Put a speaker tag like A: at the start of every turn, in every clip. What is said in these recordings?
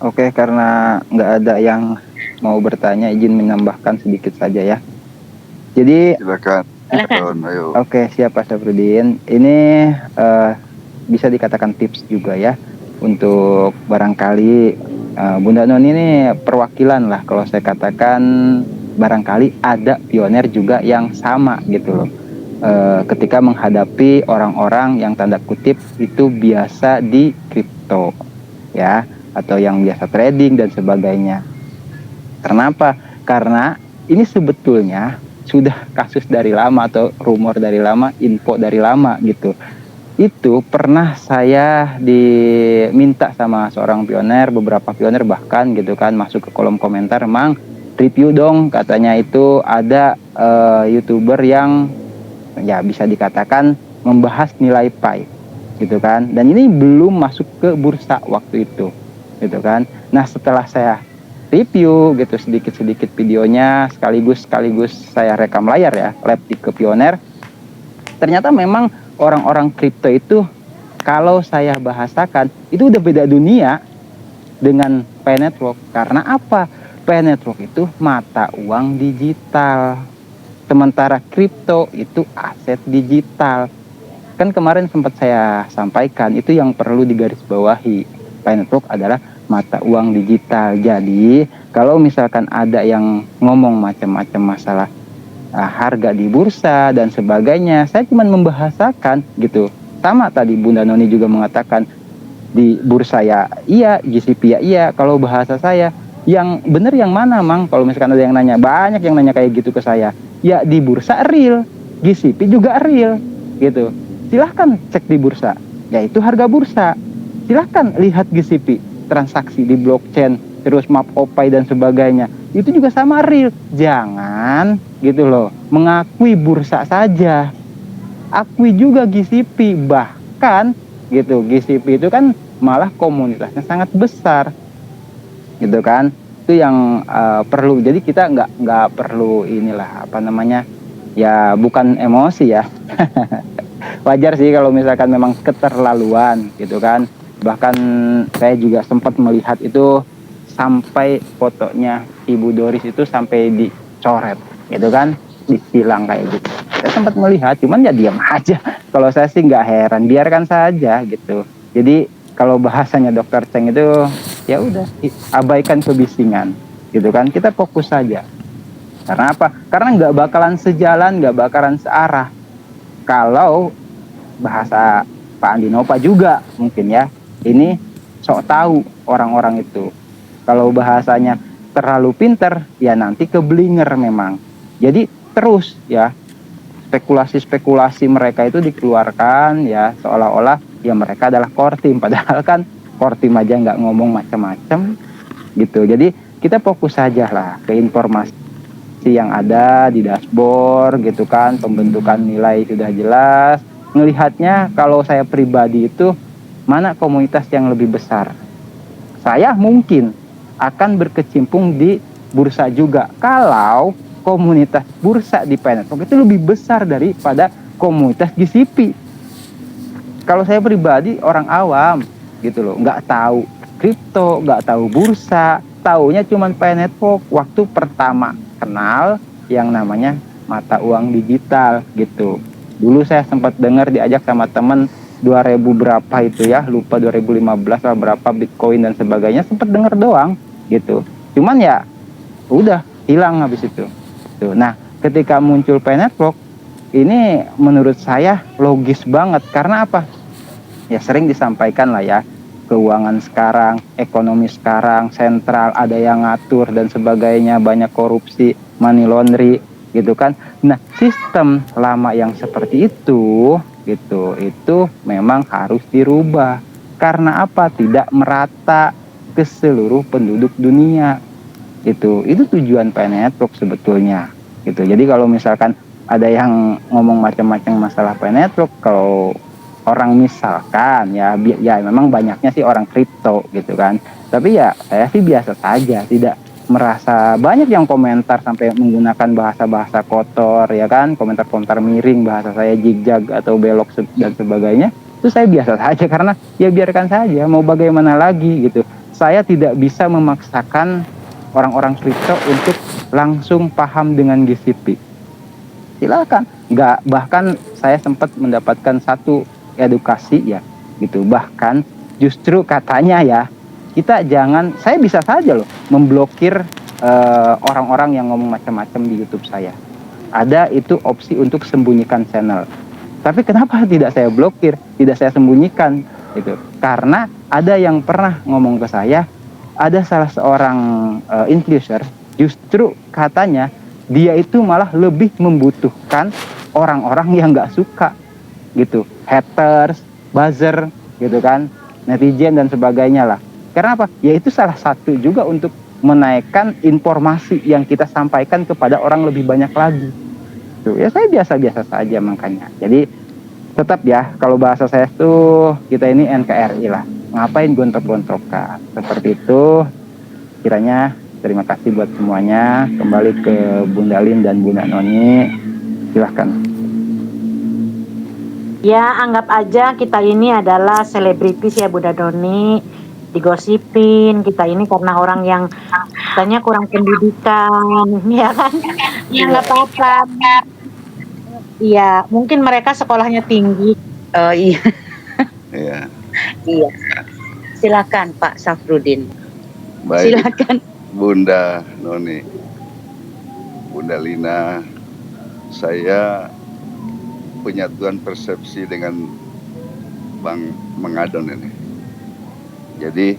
A: Oke, karena nggak ada yang mau bertanya, izin menambahkan sedikit saja ya. Jadi,
B: Silakan. Silakan. Ayo.
A: oke, siap Pak Syafruddin. Ini eh, bisa dikatakan tips juga ya untuk barangkali Bunda Non ini perwakilan lah kalau saya katakan barangkali ada pioner juga yang sama gitu loh. Ketika menghadapi orang-orang yang tanda kutip itu biasa di kripto ya atau yang biasa trading dan sebagainya. Kenapa? Karena ini sebetulnya sudah kasus dari lama atau rumor dari lama, info dari lama gitu. Itu pernah saya diminta sama seorang pioner, beberapa pioner bahkan gitu kan masuk ke kolom komentar, "Mang, review dong," katanya itu ada YouTuber yang ya bisa dikatakan membahas nilai PAI gitu kan. Dan ini belum masuk ke bursa waktu itu gitu kan. Nah, setelah saya review gitu sedikit-sedikit videonya sekaligus saya rekam layar ya, live di ke pioner. Ternyata memang orang-orang kripto itu kalau saya bahasakan itu udah beda dunia dengan Pay Network. Karena apa? Pay Network itu mata uang digital. Sementara kripto itu aset digital. Kan kemarin sempat saya sampaikan itu yang perlu digarisbawahi. Pay Network adalah mata uang digital. Jadi kalau misalkan ada yang ngomong macam-macam masalah harga di bursa dan sebagainya, saya cuma membahasakan gitu. Sama tadi Bunda Noni juga mengatakan di bursa ya iya, GCP ya iya. Kalau bahasa saya yang benar yang mana Mang? Kalau misalkan ada yang nanya, banyak yang nanya kayak gitu ke saya. Ya di bursa real, GCP juga real gitu. Silahkan cek di bursa, yaitu harga bursa. Silahkan lihat GCP, transaksi di blockchain, terus map OPI dan sebagainya. Itu juga sama real. Jangan gitu loh, mengakui bursa saja. Akui juga GCP, bahkan gitu. GCP itu kan malah komunitasnya sangat besar gitu kan. Itu yang perlu. Jadi kita nggak perlu inilah apa namanya ya, bukan emosi ya. Wajar sih kalau misalkan memang keterlaluan gitu kan. Bahkan saya juga sempat melihat itu sampai fotonya Ibu Doris itu sampai dicoret gitu kan, ditilang kayak gitu. Saya sempat melihat, cuman ya diam aja. Kalau saya sih nggak heran, biarkan saja gitu. Jadi kalau bahasanya Dokter Cheng itu ya udah abaikan kebisingan gitu kan, kita fokus saja. Karena apa? Karena nggak bakalan sejalan, nggak bakalan searah. Kalau bahasa Pak Andi Nova juga mungkin ya, ini sok tahu orang-orang itu. Kalau bahasanya terlalu pinter, ya nanti keblinger memang. Jadi terus ya spekulasi-spekulasi mereka itu dikeluarkan ya seolah-olah ya mereka adalah core team, padahal kan core team aja nggak ngomong macam-macam gitu. Jadi kita fokus saja lah ke informasi yang ada di dashboard gitu kan, pembentukan nilai sudah jelas. Ngelihatnya kalau saya pribadi itu mana komunitas yang lebih besar. Saya mungkin akan berkecimpung di bursa juga kalau komunitas bursa di Pay Network itu lebih besar daripada komunitas GCP. Kalau saya pribadi orang awam gitu loh, nggak tahu kripto, nggak tahu bursa, taunya cuma Pay Network waktu pertama kenal yang namanya mata uang digital gitu. Dulu saya sempat dengar diajak sama teman 2000 berapa itu ya, lupa 2015 lah berapa Bitcoin dan sebagainya, sempat dengar doang gitu. Cuman ya udah hilang habis itu. Tuh. Nah, ketika muncul Pay Network ini menurut saya logis banget karena apa? Ya sering disampaikan lah ya, keuangan sekarang, ekonomi sekarang, sentral ada yang ngatur dan sebagainya, banyak korupsi, money laundry gitu kan. Nah, sistem lama yang seperti itu gitu, itu memang harus dirubah. Karena apa? Tidak merata ke seluruh penduduk dunia. Itu tujuan Pay Network sebetulnya. Gitu. Jadi kalau misalkan ada yang ngomong macam-macam masalah Pay Network, kalau orang misalkan ya memang banyaknya sih orang kripto gitu kan, tapi ya saya sih biasa saja, tidak merasa banyak yang komentar sampai menggunakan bahasa-bahasa kotor ya kan, komentar-komentar miring, bahasa saya jigjag atau belok dan sebagainya, itu saya biasa saja karena ya biarkan saja, mau bagaimana lagi gitu. saya tidak bisa memaksakan orang-orang kripto untuk langsung paham dengan GCP. Silakan. Nggak, bahkan saya sempat mendapatkan satu edukasi ya, gitu. Bahkan justru katanya ya, kita jangan, saya bisa saja loh memblokir orang-orang yang ngomong macam-macam di YouTube saya. Ada itu opsi untuk sembunyikan channel. Tapi kenapa tidak saya blokir, tidak saya sembunyikan gitu? Karena ada yang pernah ngomong ke saya, ada salah seorang influencer justru katanya dia itu malah lebih membutuhkan orang-orang yang nggak suka gitu, haters, buzzer gitu kan, netizen dan sebagainya lah. Karena apa? Ya itu salah satu juga untuk menaikkan informasi yang kita sampaikan kepada orang lebih banyak lagi. Tuh, ya saya biasa-biasa saja makanya. Jadi tetap ya, kalau bahasa saya tuh kita ini NKRI lah. Ngapain gontok-gontokan? Seperti itu. Kiranya terima kasih buat semuanya. Kembali ke Bunda Lin dan Bunda Noni. Silahkan.
C: Ya, anggap aja kita ini adalah selebritis ya Bunda Doni, digosipin kita ini karena orang yang katanya kurang pendidikan, ya kan? Ya nggak apa-apa. Iya, mungkin mereka sekolahnya tinggi.
D: Oh iya,
B: Iya.
D: iya. Silakan Pak Safrudin.
B: Baik,
D: Silakan.
B: Bunda Noni, Bunda Lina, saya penyatuan persepsi dengan Bang Mengadon ini. Jadi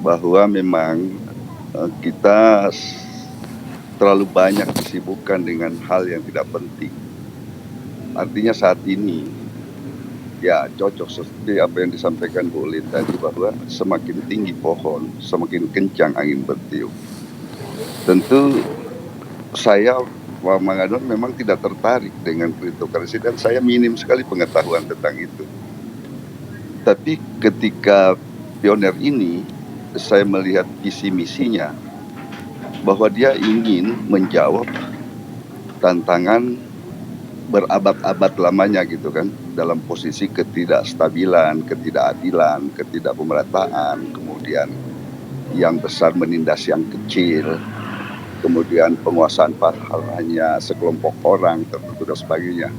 B: bahwa memang kita terlalu banyak disibukkan dengan hal yang tidak penting. Artinya saat ini ya cocok seperti apa yang disampaikan Bu Lin tadi, bahwa semakin tinggi pohon, semakin kencang angin bertiup. Tentu saya, Pak Mangadon, memang tidak tertarik dengan cryptocurrency dan saya minim sekali pengetahuan tentang itu. Tapi ketika pioner ini, saya melihat visi misinya bahwa dia ingin menjawab tantangan berabad-abad lamanya gitu kan, dalam posisi ketidakstabilan, ketidakadilan, ketidakpemerataan, kemudian yang besar menindas yang kecil, kemudian penguasaan pasar hanya sekelompok orang tertentu dan sebagainya.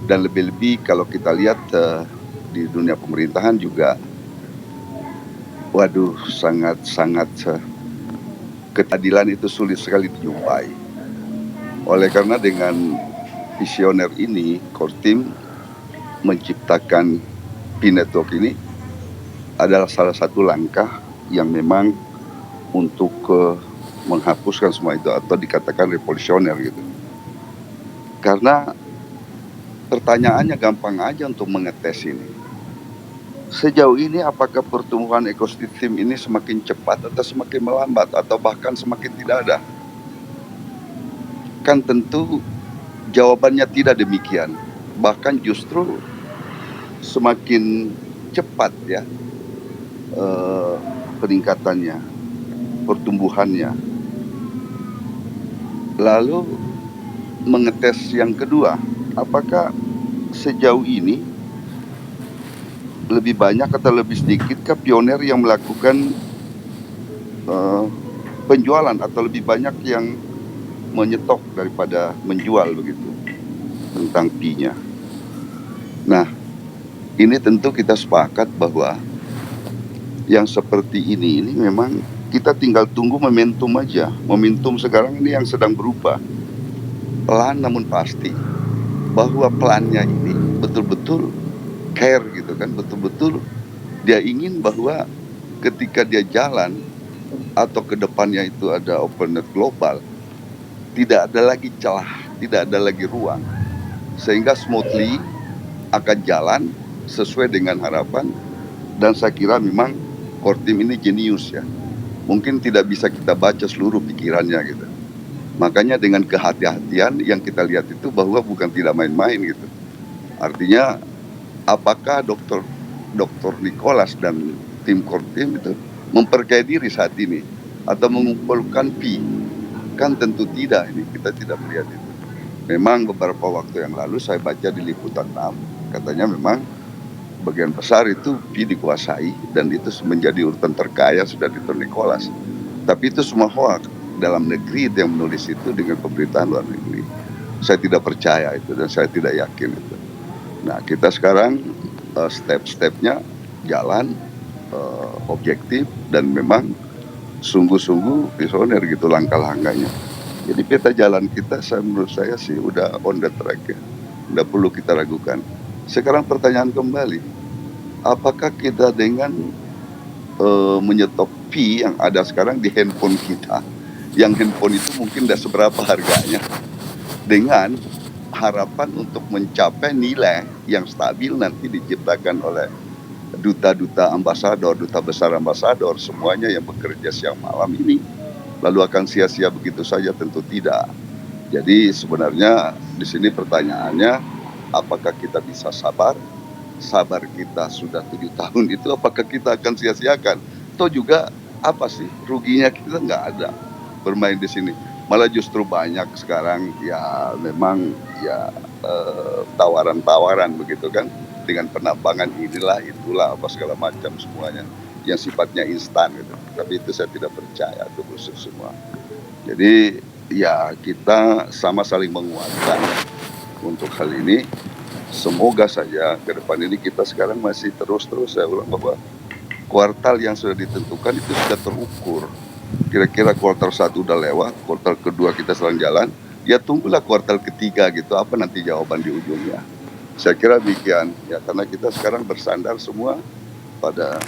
B: Dan lebih-lebih kalau kita lihat di dunia pemerintahan juga, waduh, sangat-sangat keadilan itu sulit sekali dijumpai. Oleh karena dengan visioner ini, Kortim menciptakan P-Network ini adalah salah satu langkah yang memang untuk menghapuskan semua itu, atau dikatakan revolusioner gitu. Karena pertanyaannya gampang aja untuk mengetes ini. Sejauh ini apakah pertumbuhan ekosistem ini semakin cepat atau semakin melambat atau bahkan semakin tidak ada? Kan tentu jawabannya tidak demikian. Bahkan justru semakin cepat ya peningkatannya, pertumbuhannya. Lalu mengetes yang kedua, apakah sejauh ini lebih banyak atau lebih sedikit pioner yang melakukan penjualan atau lebih banyak yang menyetok daripada menjual begitu tentang P-nya. Nah, ini tentu kita sepakat bahwa yang seperti ini memang kita tinggal tunggu momentum aja. Momentum sekarang ini yang sedang berubah. Pelan namun pasti. Bahwa pelannya ini betul-betul care gitu kan, betul-betul dia ingin bahwa ketika dia jalan atau ke depannya itu ada open net global, tidak ada lagi celah, tidak ada lagi ruang, sehingga smoothly akan jalan sesuai dengan harapan. Dan saya kira memang Kortim ini jenius ya, mungkin tidak bisa kita baca seluruh pikirannya gitu. Makanya dengan kehati-hatian yang kita lihat itu bahwa bukan tidak main-main gitu. Artinya apakah Dr. Nicholas dan tim Kortim itu memperkaya diri saat ini atau mengumpulkan P? Kan tentu tidak, ini kita tidak melihat itu. Memang beberapa waktu yang lalu saya baca di Liputan 6, katanya memang sebagian besar itu Pi dikuasai dan itu menjadi urutan terkaya sudah di Tony Nicholas. Tapi itu semua hoax. Dalam negeri yang menulis itu dengan pemberitaan luar negeri. Saya tidak percaya itu dan saya tidak yakin itu. Nah, kita sekarang step-stepnya jalan objektif dan memang sungguh-sungguh visioner gitu langkah-langkahnya. Jadi peta jalan kita menurut saya sih udah on the track ya. Tidak perlu kita ragukan. Sekarang pertanyaan kembali, apakah kita dengan menyetop Pi yang ada sekarang di handphone kita, yang handphone itu mungkin tidak seberapa harganya, dengan harapan untuk mencapai nilai yang stabil nanti diciptakan oleh duta-duta ambasador, duta besar ambasador, semuanya yang bekerja siang malam ini, lalu akan sia-sia begitu saja? Tentu tidak. Jadi sebenarnya di sini pertanyaannya, apakah kita bisa sabar? Sabar kita sudah 7 tahun itu apakah kita akan sia-siakan? Atau juga apa sih ruginya kita? Nggak ada bermain di sini. Malah justru banyak sekarang ya memang ya tawaran-tawaran begitu kan, dengan penambangan inilah itulah apa segala macam semuanya yang sifatnya instan gitu. Tapi itu saya tidak percaya itu busuk semua. Jadi ya kita sama saling menguatkan untuk hal ini. Semoga saja ke depan ini kita sekarang masih terus saya ulang bahwa kuartal yang sudah ditentukan itu sudah terukur. Kira-kira kuartal 1 udah lewat, kuartal kedua kita sedang jalan, ya tunggulah kuartal ketiga gitu, apa nanti jawaban di ujungnya. Saya kira demikian ya, karena kita sekarang bersandar semua pada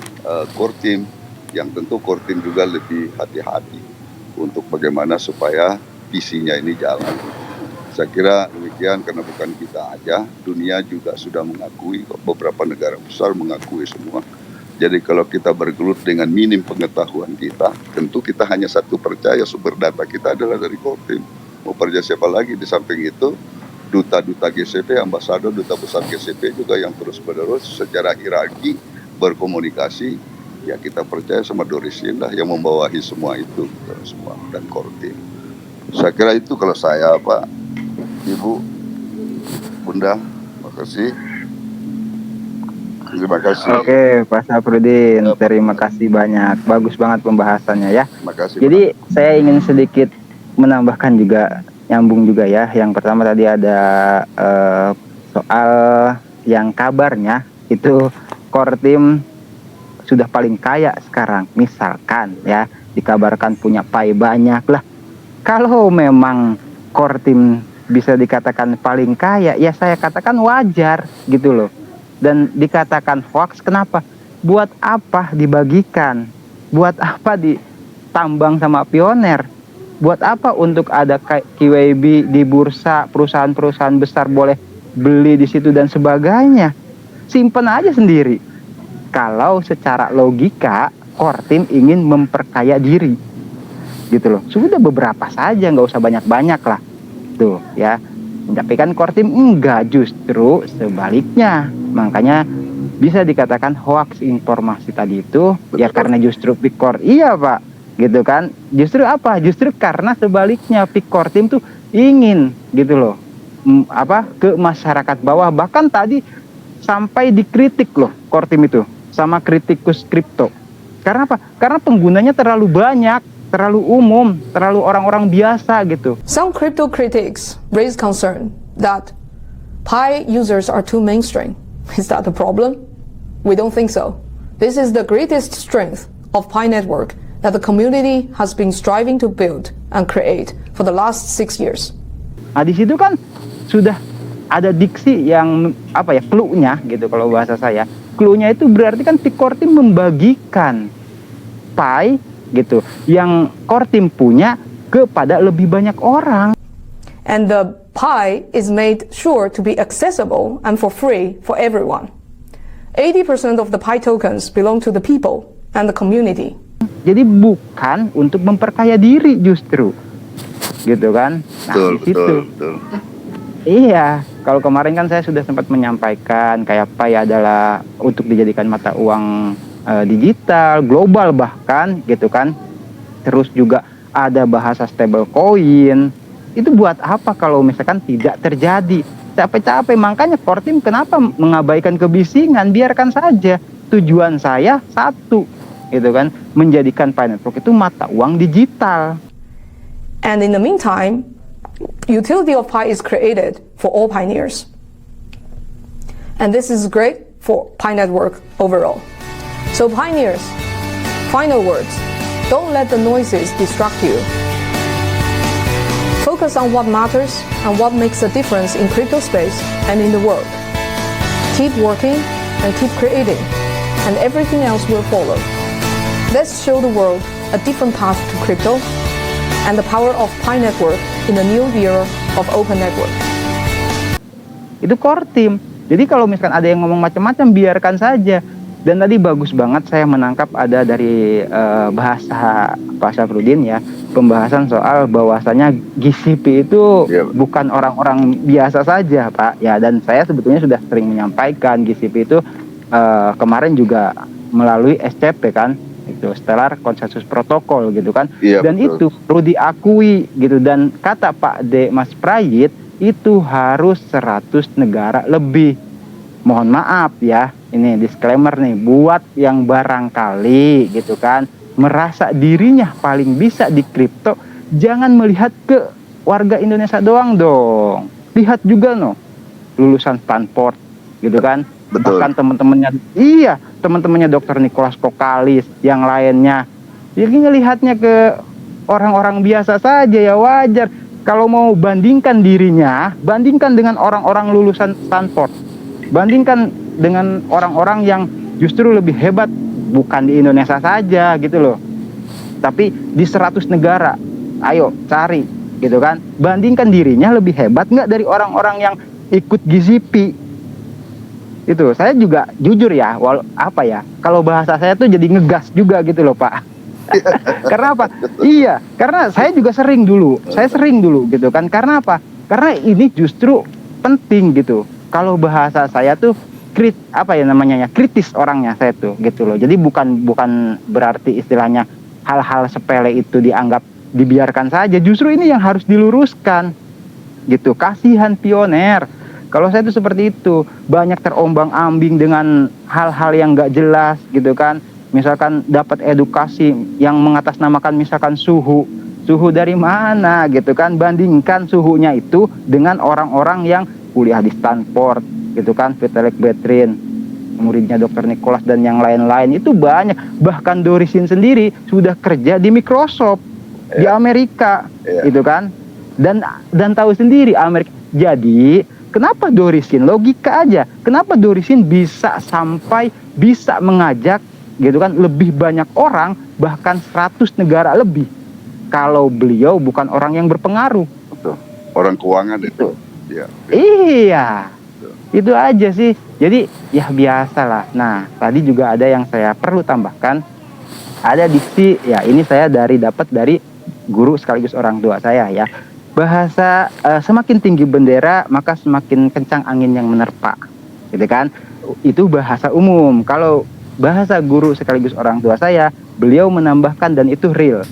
B: core team, yang tentu core team juga lebih hati-hati untuk bagaimana supaya visinya ini jalan. Saya kira demikian, karena bukan kita aja, dunia juga sudah mengakui, beberapa negara besar mengakui semua. Jadi kalau kita bergelut dengan minim pengetahuan kita, tentu kita hanya satu percaya, sumber data kita adalah dari core team. Mau percaya siapa lagi? Di samping itu, duta-duta GCP, ambasador, duta besar GCP juga yang terus-menerus secara hierarki berkomunikasi, ya kita percaya sama Dorisin lah yang membawahi semua itu, semua, dan core team. Saya kira itu kalau saya, Pak, Ibu, Bunda, makasih. Terima kasih.
A: Oke, Pak Safrudin, terima kasih banyak. Bagus banget pembahasannya ya.
B: Makasih.
A: Jadi saya ingin sedikit menambahkan juga, nyambung juga ya. Yang pertama tadi ada soal yang kabarnya itu core team sudah paling kaya sekarang. Misalkan ya, dikabarkan punya pie banyak lah. Kalau memang core team bisa dikatakan paling kaya, ya saya katakan wajar gitu loh. Dan dikatakan hoax, kenapa? Buat apa dibagikan? Buat apa ditambang sama pioner? Buat apa untuk ada QWB di bursa, perusahaan-perusahaan besar boleh beli di situ dan sebagainya? Simpen aja sendiri. Kalau secara logika, core team ingin memperkaya diri, gitu loh. Sudah beberapa saja, nggak usah banyak-banyak lah. Tuh ya, tapi kan core team enggak, justru sebaliknya. Makanya bisa dikatakan hoax informasi tadi itu. Betul. Ya karena justru Peak Core, iya Pak, gitu kan. Justru apa? Justru karena sebaliknya Peak Core team tuh ingin gitu loh, ke masyarakat bawah. Bahkan tadi sampai dikritik loh core team itu sama kritikus kripto. Karena apa? Karena penggunanya terlalu banyak, terlalu umum, terlalu orang-orang biasa gitu.
E: Some crypto critics raise concern that Pi users are too mainstream. Is that the problem? We don't think so. This is the greatest strength of Pi Network that the community has been striving to build and create for the last 6 years.
A: Nah, di situ kan sudah ada diksi yang clue-nya gitu kalau bahasa saya. Clue-nya itu berarti kan si core team membagikan Pi gitu yang core team punya kepada lebih banyak orang.
E: And the Pi is made sure to be accessible and for free for everyone. 80% of the Pi tokens belong to the people and the community.
A: Jadi bukan untuk memperkaya diri justru, gitu kan? Nah,
B: betul,
A: di situ.
B: Betul.
A: Iya, kalau kemarin kan saya sudah sempat menyampaikan kayak Pi adalah untuk dijadikan mata uang digital, global bahkan, gitu kan. Terus juga ada bahasa stable coin. Itu buat apa kalau misalkan tidak terjadi? capek-capek. Makanya core team kenapa mengabaikan kebisingan, biarkan saja. Tujuan saya satu, gitu kan, menjadikan Pi Network itu mata uang digital.
E: And in the meantime, utility of Pi is created for all pioneers. And this is great for Pi Network overall. So pioneers, final words, don't let the noises distract you. Focus on what matters and what makes a difference in crypto space and in the world. Keep working and keep creating, and everything else will follow. Let's show the world a different path to crypto and the power of Pi Network in the new era of open network.
A: Itu core team. Jadi kalau misalkan ada yang ngomong macam-macam, biarkan saja. Dan tadi bagus banget saya menangkap ada dari bahasa Pak Syafruddin ya, pembahasan soal bahwasanya GCP itu bukan orang-orang biasa saja, Pak. Ya, dan saya sebetulnya sudah sering menyampaikan GCP itu kemarin juga melalui SCP kan, itu Stellar Consensus Protocol gitu kan. Dan betul. Itu perlu diakui gitu, dan kata Pak D. Mas Prayit itu harus 100 negara lebih. Mohon maaf ya, ini disclaimer nih buat yang barangkali gitu kan merasa dirinya paling bisa di kripto, jangan melihat ke warga Indonesia doang dong. Lihat juga lulusan Stanford gitu kan. Betul. Bahkan teman-temannya Dr. Nicholas Kokalis yang lainnya. Jadi ngelihatnya ke orang-orang biasa saja ya wajar. Kalau mau bandingkan dirinya, bandingkan dengan orang-orang lulusan Stanford. Bandingkan dengan orang-orang yang justru lebih hebat, bukan di Indonesia saja gitu loh, tapi di 100 negara. Ayo cari gitu kan, bandingkan dirinya lebih hebat nggak dari orang-orang yang ikut GCP. Itu saya juga jujur ya, kalau bahasa saya tuh jadi ngegas juga gitu loh Pak. Karena apa? Iya, karena saya juga sering dulu gitu kan. Karena apa? Karena ini justru penting gitu. Kalau bahasa saya tuh kritis orangnya saya tuh gitu loh. Jadi bukan berarti istilahnya hal-hal sepele itu dibiarkan saja. Justru ini yang harus diluruskan gitu. Kasihan pioner. Kalau saya tuh seperti itu, banyak terombang-ambing dengan hal-hal yang nggak jelas gitu kan. Misalkan dapat edukasi yang mengatasnamakan misalkan suhu dari mana gitu kan. Bandingkan suhunya itu dengan orang-orang yang kuliah di Stanford gitu kan, Vitalik Buterin, muridnya Dr. Nicholas dan yang lain-lain itu banyak. Bahkan Dorisin sendiri sudah kerja di Microsoft di Amerika gitu kan, dan tahu sendiri Amerika. Jadi kenapa Dorisin, logika aja, kenapa Dorisin bisa mengajak gitu kan lebih banyak orang, bahkan 100 negara lebih, kalau beliau bukan orang yang berpengaruh.
B: Betul. Orang keuangan itu.
A: Iya, itu aja sih. Jadi ya biasalah. Nah, tadi juga ada yang saya perlu tambahkan. Ada diksi, ya ini saya dapat dari guru sekaligus orang tua saya ya. Bahasa semakin tinggi bendera maka semakin kencang angin yang menerpa, gitu kan? Itu bahasa umum. Kalau bahasa guru sekaligus orang tua saya, beliau menambahkan dan itu real.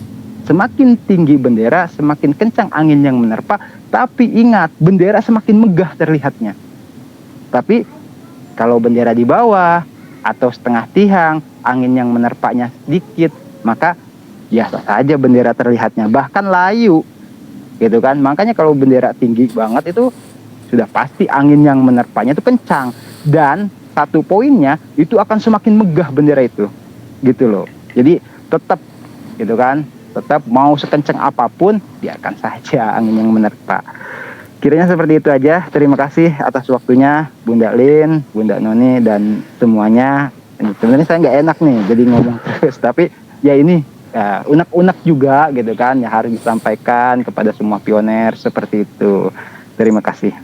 A: Semakin tinggi bendera, semakin kencang angin yang menerpa. Tapi ingat, bendera semakin megah terlihatnya. Tapi kalau bendera di bawah atau setengah tiang, angin yang menerpanya sedikit, maka biasa saja bendera terlihatnya. Bahkan layu, gitu kan. Makanya kalau bendera tinggi banget itu sudah pasti angin yang menerpanya itu kencang. Dan satu poinnya itu akan semakin megah bendera itu, gitu loh. Jadi tetap, gitu kan. Tetap mau sekencang apapun, biarkan saja angin yang menerpa. Kiranya seperti itu aja. Terima kasih atas waktunya Bunda Lin, Bunda Noni, dan semuanya. Sebenarnya saya nggak enak nih jadi ngomong terus, tapi ya ini unek-unek juga gitu kan, ya harus disampaikan kepada semua pioner seperti itu. Terima kasih.